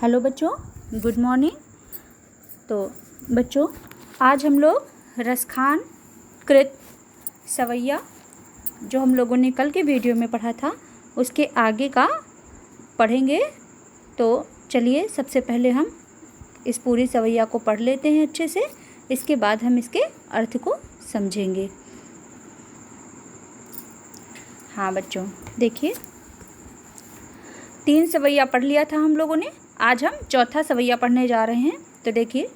Hello बच्चों, good morning. तो बच्चों, आज हम लोग रसखान कृत सवैया जो हम लोगों ने कल के वीडियो में पढ़ा था उसके आगे का पढ़ेंगे। तो चलिए सबसे पहले हम इस पूरी सवैया को पढ़ लेते हैं अच्छे से, इसके बाद हम इसके अर्थ को समझेंगे। हाँ बच्चों, देखिए 3 सवैया पढ़ लिया था हम लोगों ने, आज हम चौथा सवैया पढ़ने जा रहे हैं। तो देखिए,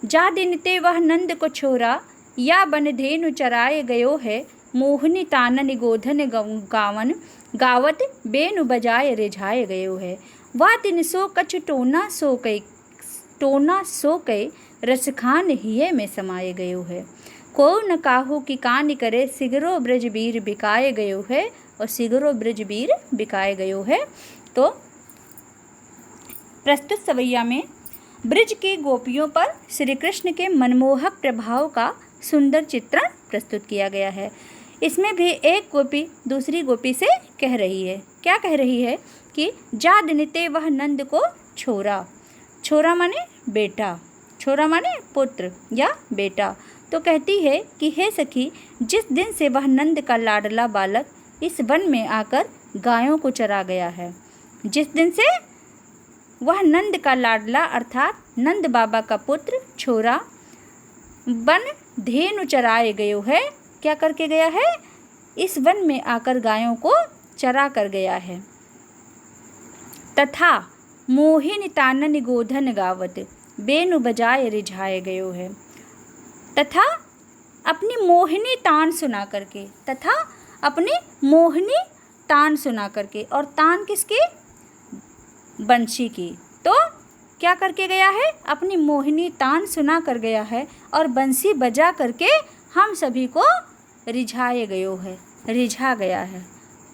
जा दिन ते वह नंद को छोरा, या बन धेनु चराए गयो है, मोहनी तानन गोधन गावन, गावत बेनु बजाय रिझाए गयो है। वह दिन सो कछ टोना सो कई रसखान हिये में समाये गयो है। को न काहू की कान करे, सिगरो ब्रज बीर बिकाए गयो है, और सिगरो ब्रज बीर बिकाए गयो है। तो प्रस्तुत सवैया में ब्रज के गोपियों पर श्री कृष्ण के मनमोहक प्रभाव का सुंदर चित्रण प्रस्तुत किया गया है। इसमें भी एक गोपी दूसरी गोपी से कह रही है, क्या कह रही है कि जा दिनते वह नंद को छोरा, छोरा माने बेटा, छोरा माने पुत्र या बेटा। तो कहती है कि हे सखी, जिस दिन से वह नंद का लाडला बालक इस वन में आकर गायों को चरा गया है, जिस दिन से वह नंद का लाडला अर्थात नंद बाबा का पुत्र छोरा वन धेनु चराए गयो है, क्या करके गया है, इस वन में आकर गायों को चरा कर गया है। तथा मोहिनी तानन गोधन गावत बेनु बजाय रिझाए गयो है, तथा अपनी मोहिनी तान सुना करके, तथा अपनी मोहिनी तान सुना करके, और तान किसकी, बंशी की। तो क्या करके गया है, अपनी मोहिनी तान सुना कर गया है और बंसी बजा करके हम सभी को रिझाए गयो है, रिझा गया है।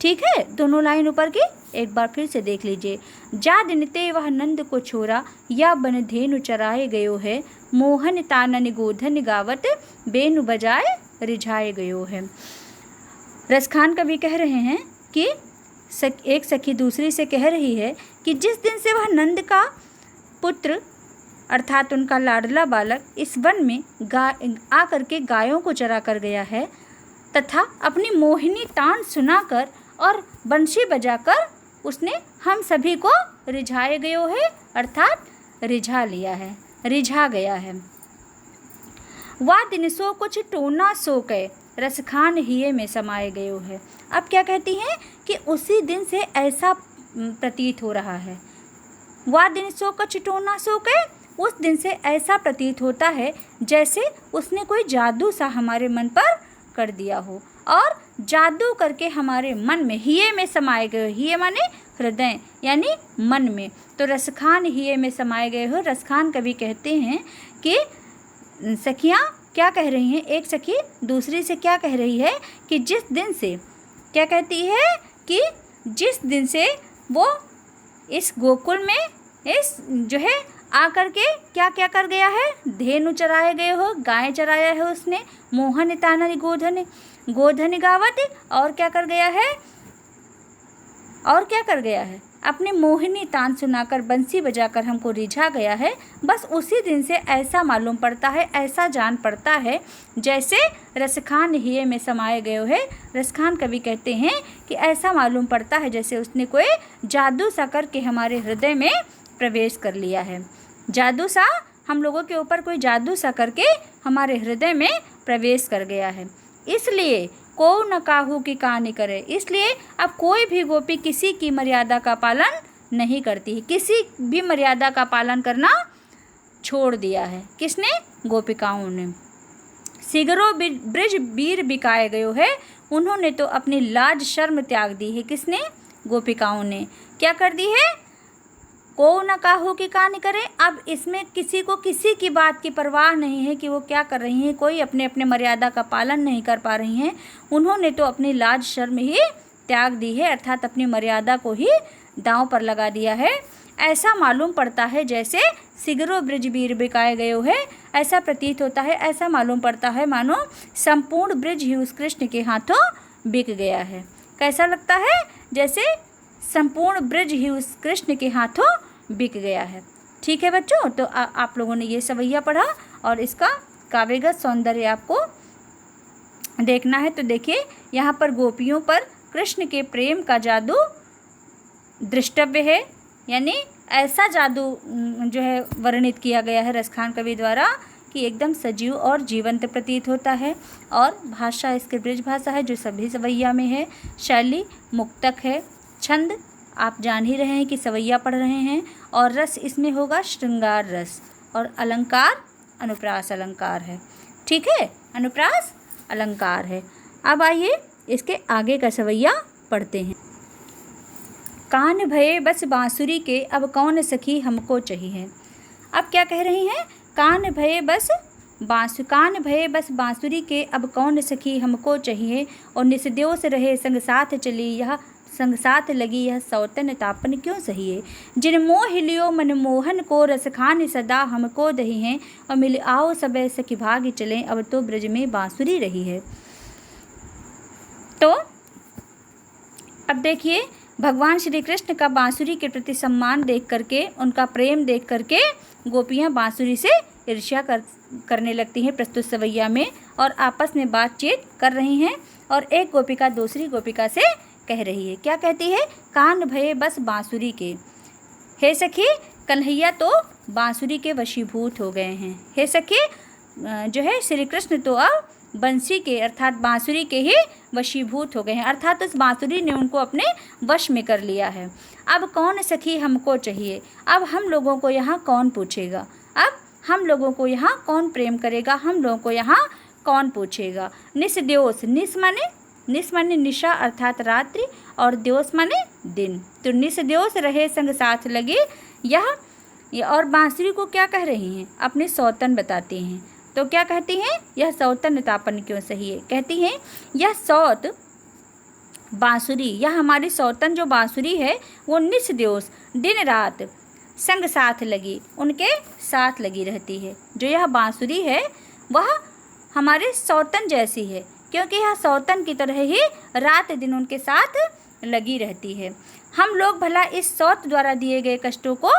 ठीक है, दोनों लाइन ऊपर की एक बार फिर से देख लीजिए। जा दिनते वह नंद को छोरा, या बन धेनु चराए गयो है, मोहन तानन गोधन गावत बेनु बजाए रिझाए गयो है। रसखान कवि कह रहे हैं कि एक सखी दूसरी से कह रही है कि जिस दिन से वह नंद का पुत्र अर्थात उनका लाडला बालक इस वन में आकर के गायों को चरा कर गया है, तथा अपनी मोहिनी तान सुनाकर और बंशी बजाकर उसने हम सभी को रिझाए गयो है, अर्थात रिझा लिया है, रिझा गया है। वह दिन सो कुछ टोना सो कय रसखान हिये में समाये गयो है। अब क्या कहती हैं कि उसी दिन से ऐसा प्रतीत हो रहा है, वह दिन सो कछ टोना सो कय, उस दिन से ऐसा प्रतीत होता है जैसे उसने कोई जादू सा हमारे मन पर कर दिया हो, और जादू करके हमारे मन में हिये में समाये गए, हिये माने हृदय यानी मन में। तो रसखान हिये में समाये गए हो। रसखान कवि कहते हैं कि सखियाँ क्या कह रही हैं, एक सखी दूसरी से क्या कह रही है कि जिस दिन से, क्या कहती है कि जिस दिन से वो इस गोकुल में इस जो है आकर के क्या क्या कर गया है, धेनु चराए गए हो, गाय चराया है उसने, मोहन तानन गोधन गावत, और क्या कर गया है, और क्या कर गया है, अपने मोहिनी तान सुनाकर बंसी बजाकर हमको रिझा गया है। बस उसी दिन से ऐसा मालूम पड़ता है, ऐसा जान पड़ता है जैसे रसखान हिये में समाये गए है। रसखान कवि कहते हैं कि ऐसा मालूम पड़ता है जैसे उसने कोई जादू सा करके हमारे हृदय में प्रवेश कर लिया है, जादू सा हम लोगों के ऊपर कोई जादू सा करके हमारे हृदय में प्रवेश कर गया है। इसलिए को न काहू की कहानी करे, इसलिए अब कोई भी गोपी किसी की मर्यादा का पालन नहीं करती, किसी भी मर्यादा का पालन करना छोड़ दिया है। किसने, गोपिकाओं ने। सिगरो ब्रज बीर बिकाए गयो है, उन्होंने तो अपनी लाज शर्म त्याग दी है। किसने, गोपिकाओं ने क्या कर दी है, को न काहू की कहानी करे। अब इसमें किसी को किसी की बात की परवाह नहीं है कि वो क्या कर रही हैं, कोई अपने अपने मर्यादा का पालन नहीं कर पा रही हैं। उन्होंने तो अपनी लाज शर्म ही त्याग दी है, अर्थात अपनी मर्यादा को ही दांव पर लगा दिया है। ऐसा मालूम पड़ता है जैसे सिगरो ब्रज बीर बिकाए गयो है, ऐसा प्रतीत होता है, ऐसा मालूम पड़ता है मानो संपूर्ण ब्रज ही उस कृष्ण के हाथों बिक गया है। कैसा लगता है, जैसे संपूर्ण ब्रज ही उस कृष्ण के हाथों बिक गया है। ठीक है बच्चों, तो आप लोगों ने ये सवैया पढ़ा और इसका काव्यगत सौंदर्य आपको देखना है। तो देखिए यहाँ पर गोपियों पर कृष्ण के प्रेम का जादू दृष्टव्य है, यानी ऐसा जादू जो है वर्णित किया गया है रसखान कवि द्वारा कि एकदम सजीव और जीवंत प्रतीत होता है। और भाषा इसकी ब्रज भाषा है जो सभी सवैया में है। शैली मुक्तक है। छंद आप जान ही रहे हैं कि सवैया पढ़ रहे हैं। और रस इसमें होगा श्रृंगार रस। और अलंकार अनुप्रास अलंकार है। ठीक है, अनुप्रास अलंकार है। अब आइए इसके आगे का सवैया पढ़ते हैं। कान भये बस बांसुरी के अब कौन सखी हमको चाहिए। अब क्या कह रही हैं, कान भये बस बांसुरी के अब कौन सखी हमको चाहिए। और निसदेव से रहे संग साथ चली यह संग साथ लगी यह सौतन तापन क्यों सहिए। जिन मोह लियो मनमोहन को रसखान सदा हमको दही हैं। और मिल आओ सबे सखी भागी चलें अब तो ब्रज में बांसुरी रही है। तो अब देखिए भगवान श्री कृष्ण का बांसुरी के प्रति सम्मान देख करके, उनका प्रेम देख करके गोपियाँ बांसुरी से ईर्ष्या करने लगती हैं प्रस्तुत सवैया में और आपस में बातचीत कर रही हैं। और एक गोपिका दूसरी गोपिका से कह रही है, क्या कहती है, कान भये बस बांसुरी के। हे सखी, कन्हैया तो बांसुरी के वशीभूत हो गए हैं। हे सखी, जो है श्री कृष्ण तो अब बंसी के अर्थात बांसुरी के ही वशीभूत हो गए हैं, अर्थात उस बांसुरी ने उनको अपने वश में कर लिया है। अब कौन सखी हमको चाहिए, अब हम लोगों को यहाँ कौन पूछेगा, अब हम लोगों को यहाँ कौन प्रेम करेगा, हम लोगों को यहाँ कौन पूछेगा। निसद्योस, निस माने निशा अर्थात रात्रि और द्योस माने दिन। तो निसद्योस रहे संग साथ लगे यह और बांसुरी को क्या कह रही हैं, अपने सौतन बताती हैं। तो क्या कहती हैं, यह सौतन तापन क्यों सही है। कहती हैं यह सौत बांसुरी, यह हमारी सौतन जो बांसुरी है वो निसद्योस दिन रात संग साथ लगी, उनके साथ लगी रहती है। जो यह बांसुरी है वह हमारे सौतन जैसी है, क्योंकि यह सौतन की तरह ही रात दिन उनके साथ लगी रहती है। हम लोग भला इस सौत द्वारा दिए गए कष्टों को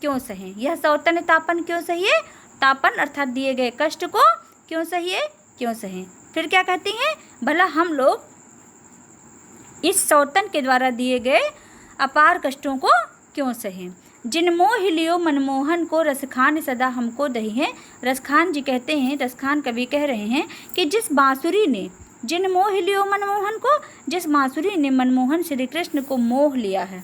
क्यों सहें। यह सौतन तापन क्यों सहिए, तापन अर्थात दिए गए कष्ट को क्यों सहिए, क्यों सहें। फिर क्या कहती हैं, भला हम लोग इस सौतन के द्वारा दिए गए अपार कष्टों को क्यों सहें। जिन मोह लियो मनमोहन को रसखान सदा हमको दही है। रसखान जी कहते हैं, रसखान कवि कह रहे हैं कि जिस बांसुरी ने, जिन मोह लियो मनमोहन को, जिस बांसुरी ने मनमोहन श्री कृष्ण को मोह लिया है,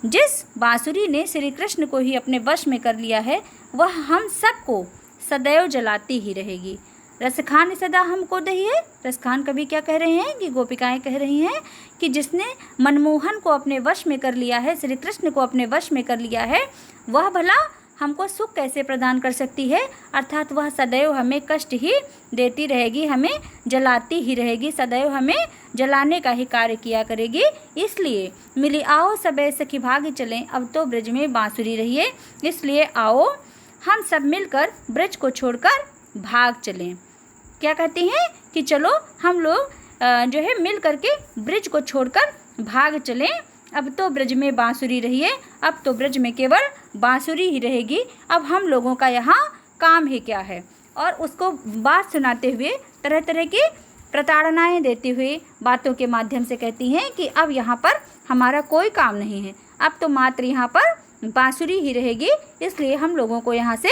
जिस बांसुरी ने श्री कृष्ण को ही अपने वश में कर लिया है, वह हम सबको सदैव जलाती ही रहेगी। रसखान सदा हमको दही है। रसखान कवि क्या कह रहे हैं कि गोपिकाएं कह रही हैं कि जिसने मनमोहन को अपने वश में कर लिया है, श्री कृष्ण को अपने वश में कर लिया है, वह भला हमको सुख कैसे प्रदान कर सकती है, अर्थात वह सदैव हमें कष्ट ही देती रहेगी, हमें जलाती ही रहेगी, सदैव हमें जलाने का ही कार्य किया करेगी। इसलिए मिली आओ सबे सखी भाग चलें अब तो ब्रज में बांसुरी रहिए। इसलिए आओ हम सब मिलकर ब्रज को छोड़कर भाग चलें। क्या कहती हैं कि चलो हम लोग जो है मिल करके ब्रज को छोड़कर भाग चलें, अब तो ब्रज में बांसुरी रहिए, अब तो ब्रज में केवल बांसुरी ही रहेगी, अब हम लोगों का यहाँ काम ही क्या है। और उसको बात सुनाते हुए तरह तरह की प्रताड़नाएं देते हुए बातों के माध्यम से कहती हैं कि अब यहाँ पर हमारा कोई काम नहीं है, अब तो मात्र यहाँ पर बांसुरी ही रहेगी, इसलिए हम लोगों को यहाँ से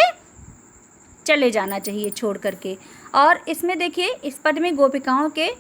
चले जाना चाहिए छोड़ करके। और इसमें देखिए इस पद में गोपिकाओं के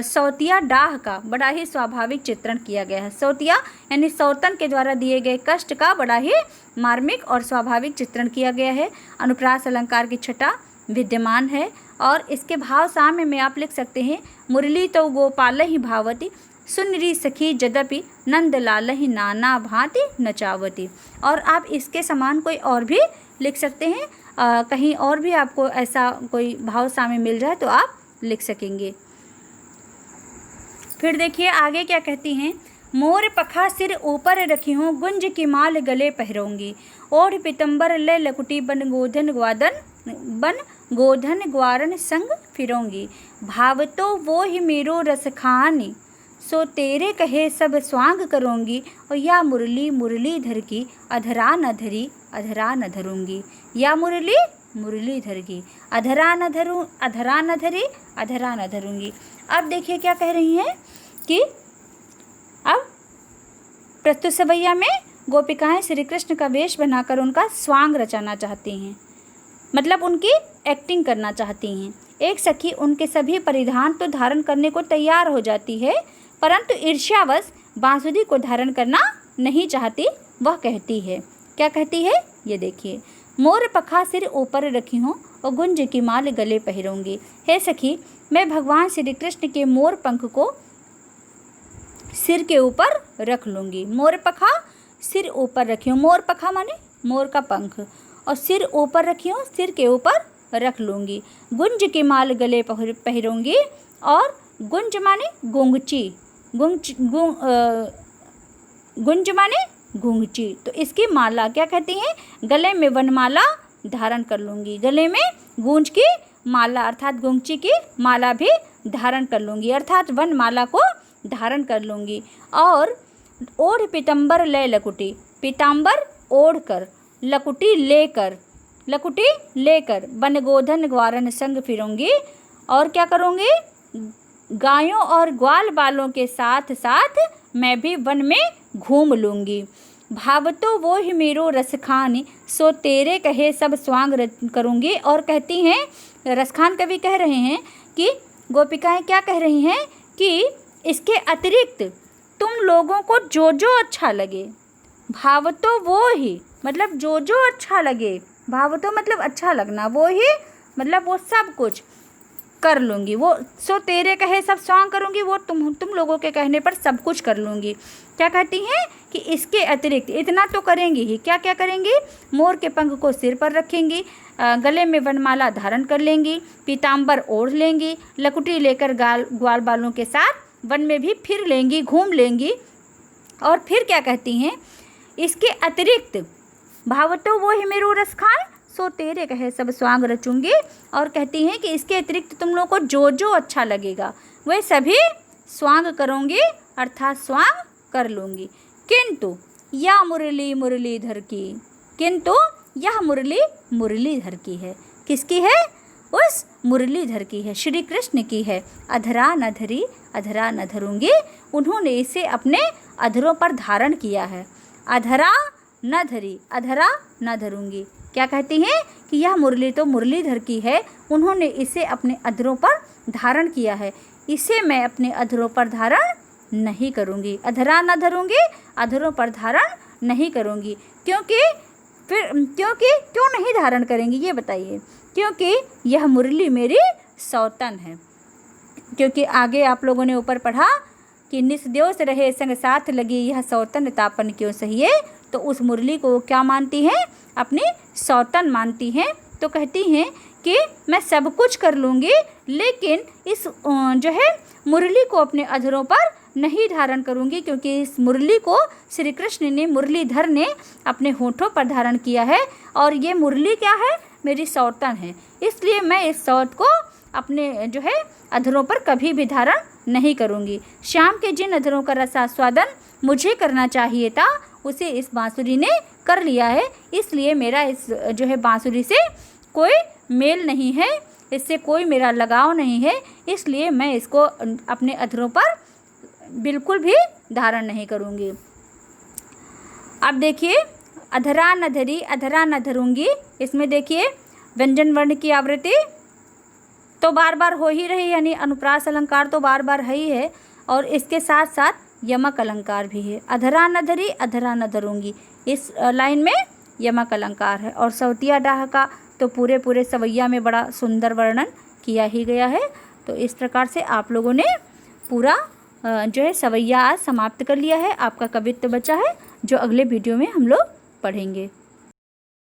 सौतिया डाह का बड़ा ही स्वाभाविक चित्रण किया गया है। सौतिया यानी सौतन के द्वारा दिए गए कष्ट का बड़ा ही मार्मिक और स्वाभाविक चित्रण किया गया है। अनुप्रास अलंकार की छटा विद्यमान है और इसके भाव साम्य में आप लिख सकते हैं, मुरली तो गोपाल ही भावती सुनरी सखी जदपि नंद लाल ही नाना भांति नचावती। और आप इसके समान कोई और भी लिख सकते हैं, कहीं और भी आपको ऐसा कोई भाव साम्य मिल जाए तो आप लिख सकेंगे। फिर देखिए आगे क्या कहती हैं, मोर पखा सिर ऊपर रखी हूँ गुंज की माल गले पहरोंगी, ओढ़ पितंबर ले लकुटी बन गोधन ग्वारन संग फिरोंगी। भाव तो वो ही मेरो रसखानी सो तेरे कहे सब स्वांग करूँगी, और या मुरली मुरलीधर की अधरा न धरी अधरा न धरूँगी। या मुरली मुरलीधर की अधरा न धरूँ अधरा न धरी अधरा न धरूँगी। अब देखिए क्या कह रही हैं कि अब प्रस्तुत सवैया में गोपिकाएं श्री कृष्ण का वेश बनाकर उनका स्वांग रचाना चाहती हैं, मतलब उनकी एक्टिंग करना चाहती हैं। एक सखी उनके सभी परिधान तो धारण करने को तैयार हो जाती है, परंतु ईर्ष्यावश बांसुरी को धारण करना नहीं चाहती। वह कहती है, क्या कहती है ये देखिए। मोर पखा सिर ऊपर रखी हूँ और गुंज की माल गले पहिरूंगी। हे सखी, मैं भगवान श्री कृष्ण के मोर पंख को सिर के ऊपर रख लूँगी। मोर पखा सिर ऊपर रखी हूँ, मोर पखा माने मोर का पंख, और सिर ऊपर रखी हूँ, सिर के ऊपर रख लूँगी। गुंज की माल गले पहिरूंगी, और गुंज माने गुंगची, गुंज माने गुंगची, तो इसकी माला क्या कहती हैं, गले में वनमाला धारण कर लूँगी। गले में गूंज की माला अर्थात गुंगची की माला भी धारण कर लूँगी, अर्थात वनमाला को धारण कर लूँगी। और ओढ़ पीताम्बर ले लकुटी, पीताम्बर ओढ़ कर, लकुटी लेकर बनगोधन ग्वारन संग फिरूंगी। और क्या करूँगी, गायों और ग्वाल बालों के साथ साथ मैं भी वन में घूम लूँगी। भावतो वो ही मेरो रसखान, सो तेरे कहे सब स्वांग करूँगी। और कहती हैं, रसखान कवि कह रहे हैं कि गोपिकाएं क्या कह रही हैं कि इसके अतिरिक्त तुम लोगों को जो जो अच्छा लगे, भावतो वो ही मतलब जो जो अच्छा लगे, भावतो मतलब अच्छा लगना, वो ही मतलब वो सब कुछ कर लूँगी। वो सो तेरे कहे सब स्वांग करूँगी, वो तुम लोगों के कहने पर सब कुछ कर लूँगी। क्या कहती हैं कि इसके अतिरिक्त इतना तो करेंगी ही, क्या क्या करेंगी, मोर के पंख को सिर पर रखेंगी, गले में वनमाला धारण कर लेंगी, पीताम्बर ओढ़ लेंगी, लकुटी लेकर ग्वाल बालों के साथ वन में भी फिर लेंगी, घूम लेंगी। और फिर क्या कहती हैं, इसके अतिरिक्त भावतो वो ही मेरो रसखान, सो तेरे कहे सब स्वांग रचूंगी। और कहती हैं कि इसके अतिरिक्त तुम लोगों को जो जो अच्छा लगेगा वह सभी स्वांग करूँगी, अर्थात स्वांग कर लूँगी। किंतु यह मुरली मुरलीधर की, किंतु यह मुरली मुरलीधर की है। किसकी है, उस मुरलीधर की है, श्री कृष्ण की है। अधरा न धरी अधरा न धरूंगी, उन्होंने इसे अपने अधरों पर धारण किया है। अधरा न धरी अधरा न धरूंगी, क्या कहती हैं कि यह मुरली तो मुरलीधर की है, उन्होंने इसे अपने अधरों पर धारण किया है, इसे मैं अपने अधरों पर धारण नहीं करूंगी। अधरा न धरूंगी, अधरों पर धारण नहीं करूंगी। क्योंकि क्यों नहीं धारण करेंगी ये बताइए, क्योंकि यह मुरली मेरी सौतन है। क्योंकि आगे आप लोगों ने ऊपर पढ़ा कि निस्द्योष रहे संग साथ लगी, यह सौतन तापन क्यों सहिए। तो उस मुरली को क्या मानती हैं, अपनी सौतन मानती हैं। तो कहती हैं कि मैं सब कुछ कर लूँगी, लेकिन इस जो है मुरली को अपने अधरों पर नहीं धारण करूँगी, क्योंकि इस मुरली को श्री कृष्ण ने, मुरलीधर ने अपने होठों पर धारण किया है, और ये मुरली क्या है, मेरी सौतन है। इसलिए मैं इस सौत को अपने जो है अधरों पर कभी भी धारण नहीं करूँगी। श्याम के जिन अधरों का रसास्वादन मुझे करना चाहिए था, उसे इस बांसुरी ने कर लिया है। इसलिए मेरा इस जो है बांसुरी से कोई मेल नहीं है, इससे कोई मेरा लगाव नहीं है, इसलिए मैं इसको अपने अधरों पर बिल्कुल भी धारण नहीं करूँगी। अब देखिए, अधरा न धरी अधरा न धरूँगी, इसमें देखिए व्यंजन वर्ण की आवृत्ति तो बार बार हो ही रही, यानी अनुप्रास अलंकार तो बार बार है ही है, और इसके साथ साथ यमक अलंकार भी है। अधरा न धरी अधरा न धरूँगी, इस लाइन में यमक अलंकार है। और सवतिया डाह का तो पूरे सवैया में बड़ा सुंदर वर्णन किया ही गया है। तो इस प्रकार से आप लोगों ने पूरा जो है सवैया आज समाप्त कर लिया है। आपका कवित्व बचा है, जो अगले वीडियो में हम लोग पढ़ेंगे।